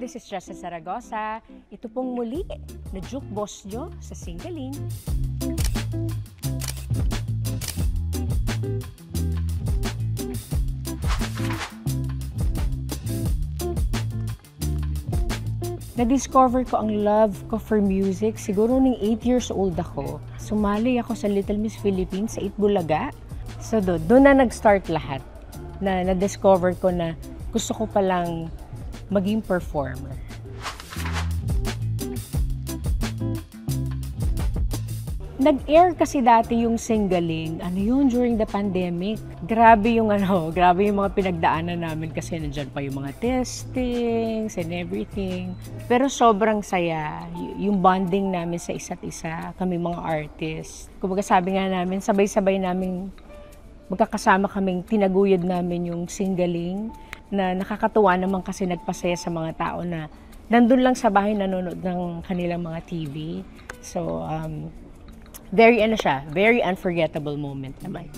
This is Jessa Zaragoza. Ito pong muli na Jukeboss nyo sa Singaling. Na-discover ko ang love ko for music siguro nung 8 years old ako. Sumali ako sa Little Miss Philippines sa Itbulaga. So doon na nag-start lahat. Na-discover ko na gusto ko palang maging performer. Nag-air kasi dati yung Singaling, during the pandemic. Grabe yung mga pinagdaanan namin kasi nandiyan pa yung mga testings and everything. Pero sobrang saya, yung bonding namin sa isa't isa, kami mga artists. Kumbaga sabi nga namin, sabay-sabay namin magkakasama kaming tinaguyod namin yung Singaling, na nakakatuwa naman kasi nagpasaya sa mga tao na nandun lang sa bahay nanonood ng kanilang mga TV. So, very unforgettable moment naman.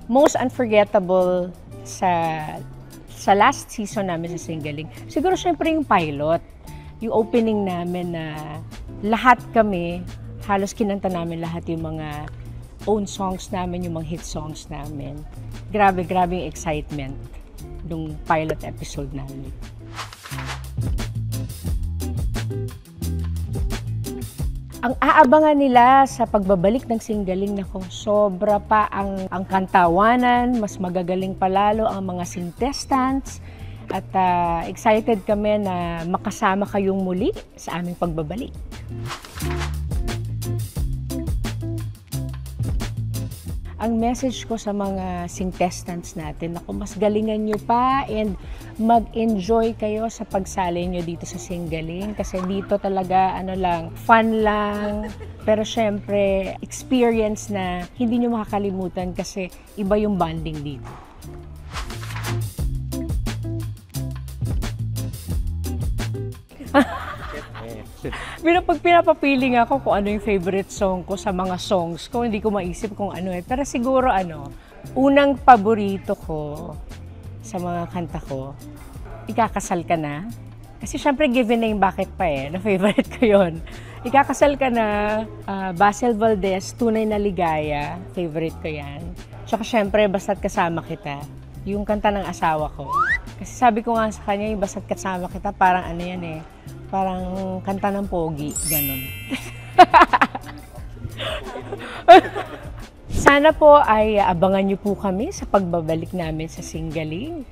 Most unforgettable sa last season namin sa Singaling, siguro syempre yung pilot, yung opening namin na lahat kami, halos kinanta namin lahat yung mga own songs namin, yung mga hit songs namin. Grabe yung excitement nung pilot episode namin. Ang aabangan nila sa pagbabalik ng Singaling, nako, sobra pa ang kantawanan, mas magagaling palalo ang mga contestants, at excited kami na makasama kayong muli sa aming pagbabalik. Ang message ko sa mga contestants natin, ako, mas galingan nyo pa and mag-enjoy kayo sa pagsali nyo dito sa Singaling. Kasi dito talaga, fun lang. Pero syempre, experience na hindi nyo makakalimutan kasi iba yung bonding dito. Pero pag pinapapiling ako kung ano yung favorite song ko sa mga songs ko, hindi ko maisip kung ano eh. Pero siguro unang paborito ko sa mga kanta ko, Ikakasal Ka Na. Kasi syempre given na yung bakit pa na favorite ko yun. Ikakasal Ka Na, Basil Valdez, Tunay na Ligaya, favorite ko yan. Tsaka syempre, Basta't Kasama Kita, yung kanta ng asawa ko. Kasi sabi ko nga sa kanya, yung Basta't Kasama Kita, parang parang kanta ng pogi, ganun. Sana po ay abangan niyo po kami sa pagbabalik namin sa Singaling.